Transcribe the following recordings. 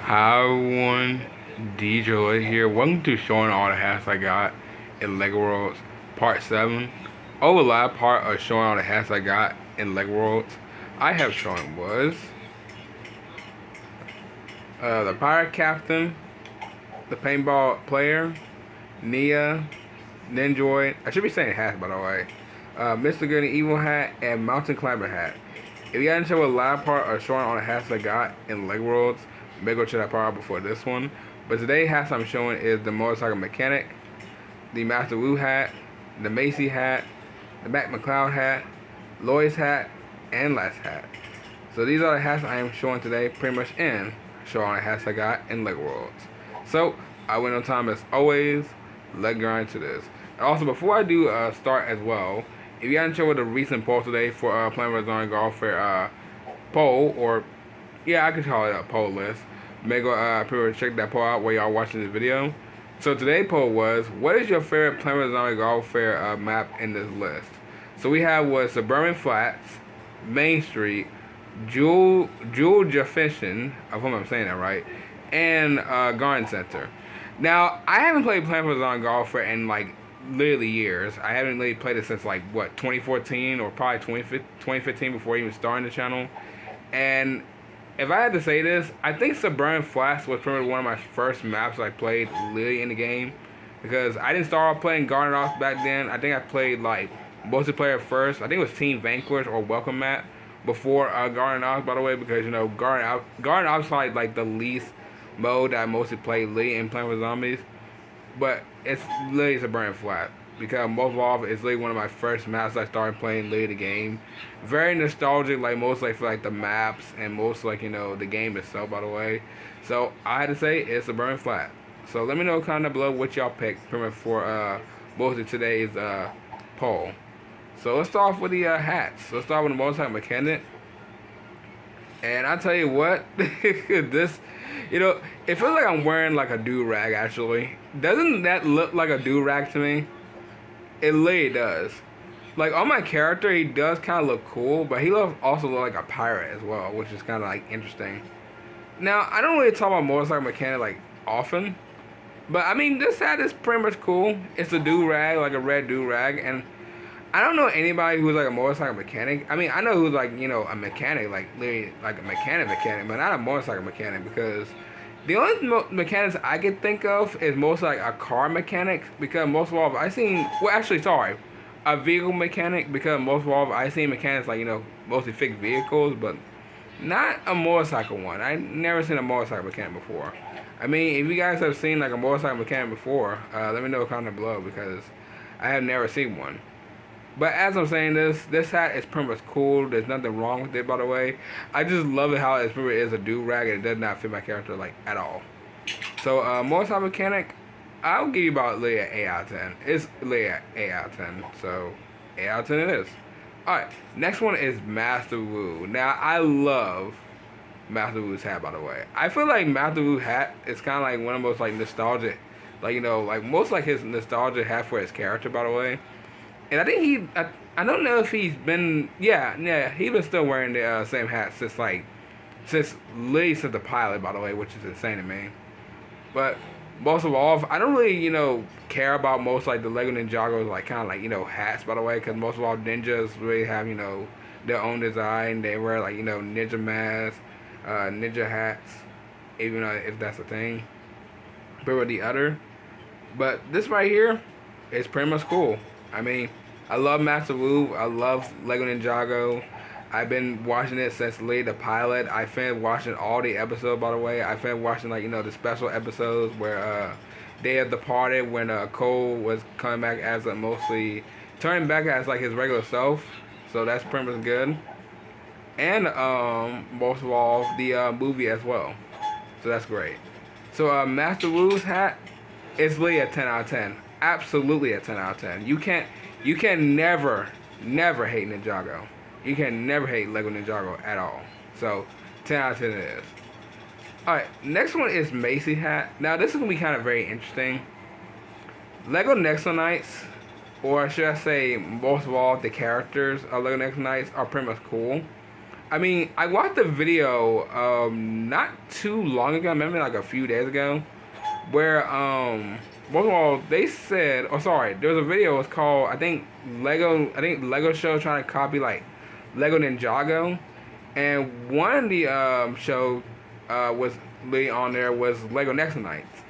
Hi everyone, DJ here. Welcome to showing all the hats I got in Lego Worlds Part 7. Over the last part of showing all the hats I got in Lego Worlds, I have shown was the Pirate Captain, the Paintball Player, Nia, Ninjoid. I should be saying hats by the way. Mr. Good and Evil hat and Mountain Climber hat. If you guys show a live part of showing all the hats I got in Lego Worlds, maybe go check that part out before this one. But today's hats I'm showing is the Motorcycle Mechanic, the Master Wu hat, the Macy hat, the Mac McCloud hat, Lois hat, and Les hat. So these are the hats I am showing today, pretty much in showing all the hats I got in Lego Worlds. So I went on time as always. Let's get into this. Also, before I do start as well, if you haven't checked the recent poll today for Playing with Zone Golf Fair poll, or yeah, I could call it a poll list. Maybe go people check that poll out while y'all watching this video. So today's poll was, what is your favorite Playing with Zone Golf Fair map in this list? So we have was Suburban Flats, Main Street, Jewel Jefferson, I hope I'm saying that right, and Garden Center. Now, I haven't played Planet Zone Golf Fair in like literally years. I haven't really played it since like what 2014 or probably 2015 before even starting the channel. And if I had to say this, I think Suburban Flats was probably one of my first maps I played literally in the game, because I didn't start off playing Garden Ops back then. I think I played like multiplayer first. I think it was Team Vanquish or Welcome Mat before Garden Ops, by the way, because you know Garden Ops like the least mode that I mostly play late in Playing with Zombies. But it's literally Suburban Flat, because most of all, it's literally one of my first maps I started playing late the game. Very nostalgic, like most like for like the maps and most like, you know, the game itself, by the way. So I had to say it's Suburban Flat. So let me know kind of below what y'all picked pretty much for most of today's poll. So let's start off with the hats. Let's start with the motorcycle mechanic. And I tell you what, this, you know, it feels like I'm wearing like a do-rag actually. Doesn't that look like a do-rag to me? It literally does. Like on my character, he does kind of look cool, but he also look like a pirate as well, which is kind of like interesting. Now, I don't really talk about motorcycle mechanic like often, but I mean, this hat is pretty much cool. It's a do-rag, like a red do-rag, and I don't know anybody who's like a motorcycle mechanic. I mean, I know who's like, you know, a mechanic, like literally like a mechanic, but not a motorcycle mechanic, because the only mechanics I can think of is mostly like a car mechanic, because most of all I seen, well actually sorry, a vehicle mechanic, because most of all I seen mechanics like, you know, mostly fix vehicles, but not a motorcycle one. I never seen a motorcycle mechanic before. I mean, if you guys have seen like a motorcycle mechanic before, let me know comment below, because I have never seen one. But as I'm saying this hat is pretty much cool. There's nothing wrong with it, by the way. I just love it how it pretty is a do-rag and it does not fit my character like at all. So motorcycle mechanic, I'll give you about literally an 8 out of 10. It's literally an 8 out of 10. So 8 out of 10 it is. Alright, next one is Master Wu. Now I love Master Wu's hat, by the way. I feel like Master Wu's hat is kind of like one of the most like nostalgic, like, you know, like most like his nostalgia hat for his character, by the way. And I think I don't know if he's been, yeah, he's been still wearing the same hat since literally since the pilot, by the way, which is insane to me. But most of all, I don't really, you know, care about most like the Lego Ninjago's like kind of like, you know, hats, by the way, because most of all ninjas really have, you know, their own design. They wear like, you know, ninja masks, ninja hats, even if that's a thing. But with the other, but this right here is pretty much cool. I mean, I love Master Wu. I love Lego Ninjago. I've been watching it since late the pilot. I finished watching all the episodes, by the way. I finished watching, like, you know, the special episodes where Day of the Party, when Cole was coming back as mostly turning back as like his regular self. So that's pretty much good. And most of all, the movie as well. So that's great. So Master Wu's hat is literally a 10 out of 10. Absolutely a 10 out of 10. You can never hate Ninjago. You can never hate Lego Ninjago at all. So 10 out of 10 it is. Alright, next one is Macy hat. Now this is going to be kind of very interesting. Lego Nexo Knights, or should I say most of all the characters of Lego Nexo Knights, are pretty much cool. I mean, I watched the video not too long ago, maybe like a few days ago, where first of all they said, oh sorry, there was a video. It's called Lego Show trying to copy like Lego Ninjago, and one of the show was really on there was Lego Nexo Knights.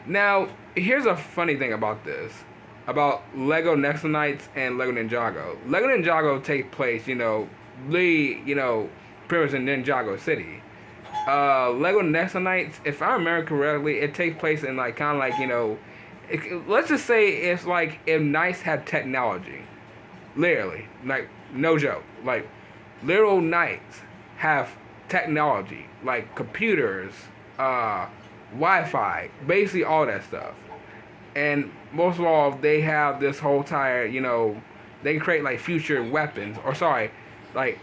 Now here's a funny thing about this. About Lego Nexo Knights and Lego Ninjago. Lego Ninjago takes place, pretty much in Ninjago City. Lego Nexo Knights, if I remember correctly, it takes place in like kind of like let's just say it's like if Knights had technology, literally, like no joke, like literal Knights have technology, like computers, Wi-Fi, basically all that stuff. And most of all, they have this whole entire, they can create like future weapons, or sorry, like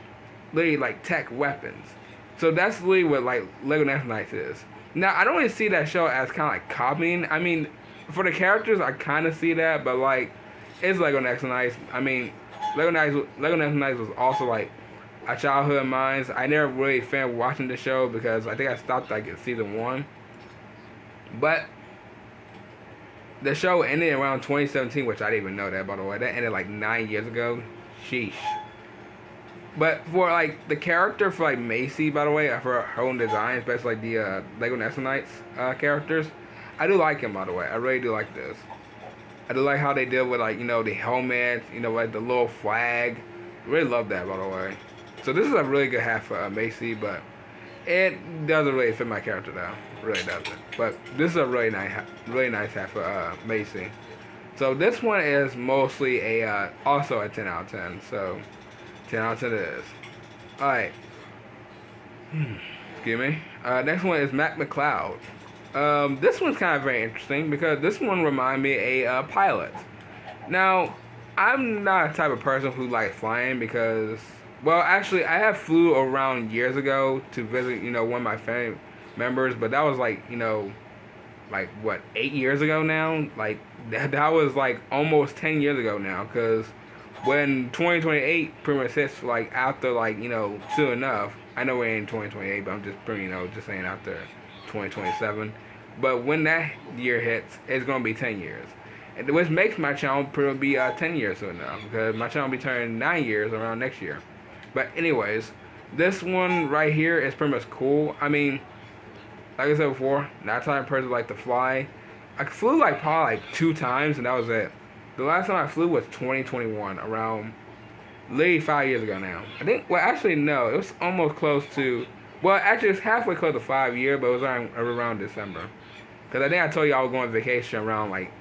literally like tech weapons. So that's literally what like Lego Nexo Knights is. Now I don't really see that show as kind of like copying. I mean, for the characters, I kind of see that, but like it's Lego Nexo Knights. I mean, Lego Nexo Knights was also like a childhood of mine. I never really fan watching the show because I think I stopped like at season 1. But the show ended around 2017, which I didn't even know that, by the way. That ended like 9 years ago. Sheesh. But for like the character for like Macy, by the way, for her own design, especially like the Lego Nexo Knights characters, I do like him, by the way. I really do like this. I do like how they deal with like the helmets, like the little flag. Really love that, by the way. So this is a really good hat for Macy, but it doesn't really fit my character though. It really doesn't. But this is a really nice hat for Macy. So this one is mostly also a 10 out of 10. So 10 out of 10 it is. Alright. Excuse me. Next one is Mac McCloud. This one's kind of very interesting because this one reminds me of a pilot. Now, I'm not a type of person who likes flying because, well, actually, I have flew around years ago to visit, one of my family members, but that was like, like what, 8 years ago now? Like, that was like almost 10 years ago now, because when 2028 pretty much hits, like, after, like, soon enough, I know we ain't 2028, but I'm just pretty, just saying after 2027. But when that year hits, it's going to be 10 years. And which makes my channel pretty be 10 years soon enough, because my channel will be turning 9 years around next year. But anyways, this one right here is pretty much cool. I mean, like I said before, not a type of person like to fly. I flew like probably like 2 times, and that was it. The last time I flew was 2021, around literally 5 years ago now. I think, well, actually no, it was almost close to, well, actually it's halfway close to 5 years, but it was around December. Because I think I told you I was going on vacation around like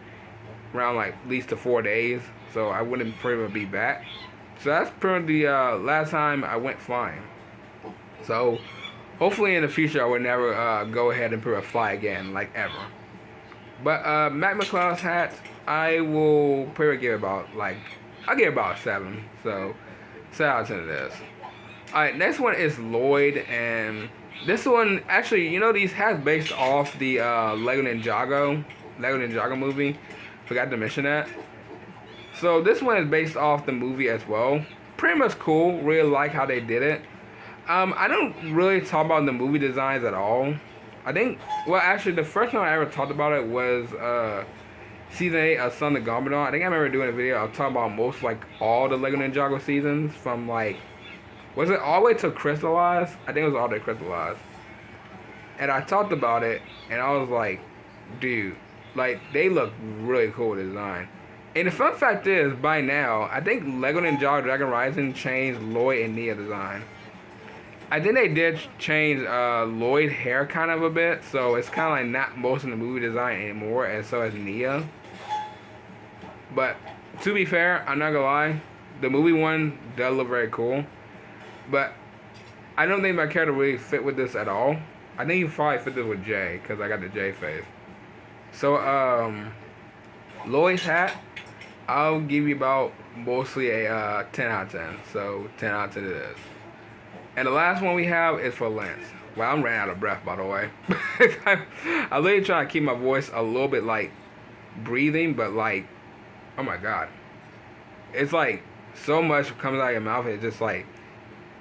at least to 4 days, so I wouldn't pretty much be back. So that's pretty the last time I went flying. So hopefully in the future I would never go ahead and pretty much fly again, like ever. But Mac McCloud's hat, I will pretty much give about like, I'll give about a 7. So 7 out of 10 it is. Alright, next one is Lloyd, and this one actually, these hats based off the Lego Ninjago movie. Forgot to mention that. So this one is based off the movie as well. Pretty much cool. Really like how they did it. I don't really talk about the movie designs at all. I think, well, actually, the first time I ever talked about it was season 8 of Son of Garmadon. I think I remember doing a video. I was talking about most, like, all the Lego Ninjago seasons from, like, was it all the way to Crystallize? I think it was all the way Crystallize. And I talked about it, and I was like, dude, like, they look really cool design. And the fun fact is, by now, I think Lego Ninjago Dragon Rising changed Lloyd and Nya design. I think they did change Lloyd hair kind of a bit, so it's kind of like not most of the movie design anymore, and so is Nya. But to be fair, I'm not gonna lie, the movie one does look very cool, but I don't think my character really fit with this at all. I think he probably fit this with Jay, because I got the Jay face. So Lloyd's hat, I'll give you about mostly a 10 out of 10. So 10 out of 10 it is. And the last one we have is for Lance. Well, I'm running out of breath, by the way. I'm literally trying to keep my voice a little bit like breathing, but like, oh my god, it's like so much comes out of your mouth. It's just like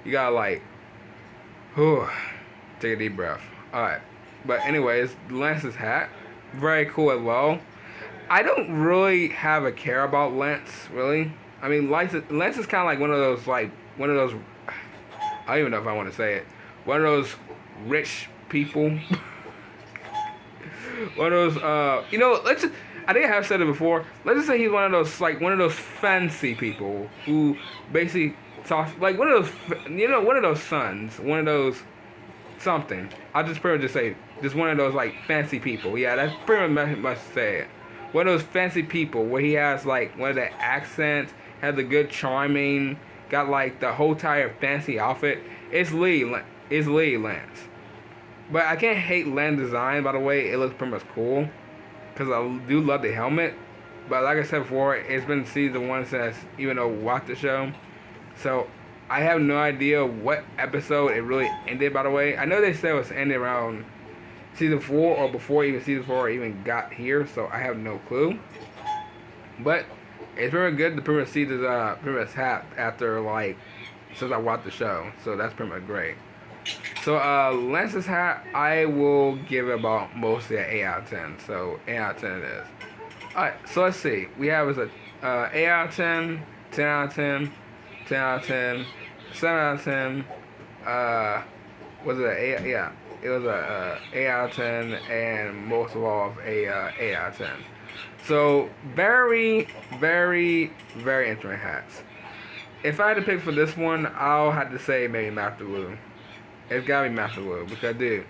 you gotta like Whew. Take a deep breath. Alright. But anyways, Lance's hat. Very cool as well. I don't really have a care about Lance, really. I mean, Lance is kind of like one of those, I don't even know if I want to say it. One of those rich people. One of those, let's just, I think I have said it before. Let's just say he's one of those fancy people who basically talks, like one of those, one of those sons, one of those something. I'll just pretty much just say, just one of those, like, fancy people. Yeah, that's pretty much say it. One of those fancy people where he has, like, one of the accents, has the good charming, got, like, the whole entire fancy outfit. It's Lee Lance. But I can't hate Lance design, by the way. It looks pretty much cool. Because I do love the helmet. But like I said before, it's been season 1 since even though watched the show. So I have no idea what episode it really ended, by the way. I know they said it was ended around season 4 or before even season 4 even got here. So I have no clue. But it's very good to pretty much see this pretty much hat after, like, since I watched the show. So that's pretty much great. So, Lance's hat, I will give it about mostly an 8 out of 10. So, 8 out of 10 it is. Alright, so let's see. We have is a 8 out of 10, 10 out of 10, 10 out of 10, 7 out of 10. Was it an 8? Yeah, it was a 8 out of 10, and most of all, a 8 out of 10. So, very, very, very interesting hats. If I had to pick for this one, I'll have to say maybe Master Wu. It's gotta be Master Wu, because dude,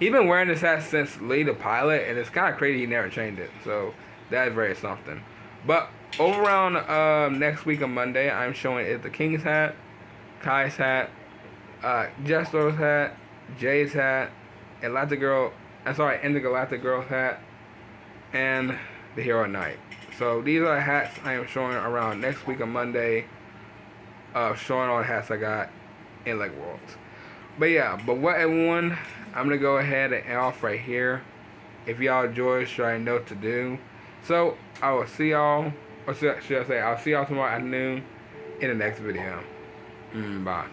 he's been wearing this hat since Lee the Pilot, and it's kind of crazy he never changed it. So that is very something. But over around next week on Monday, I'm showing it the King's hat, Kai's hat, Jester's hat, Jay's hat, and the Galactic Girl's hat, and the Hero Knight. So these are the hats I am showing around next week on Monday. Showing all the hats I got in Lego Worlds. But yeah, but what everyone, I'm gonna go ahead and end off right here. If y'all enjoy, sure I know what to do. So I will see y'all, or should I say, I'll see y'all tomorrow afternoon in the next video. Bye.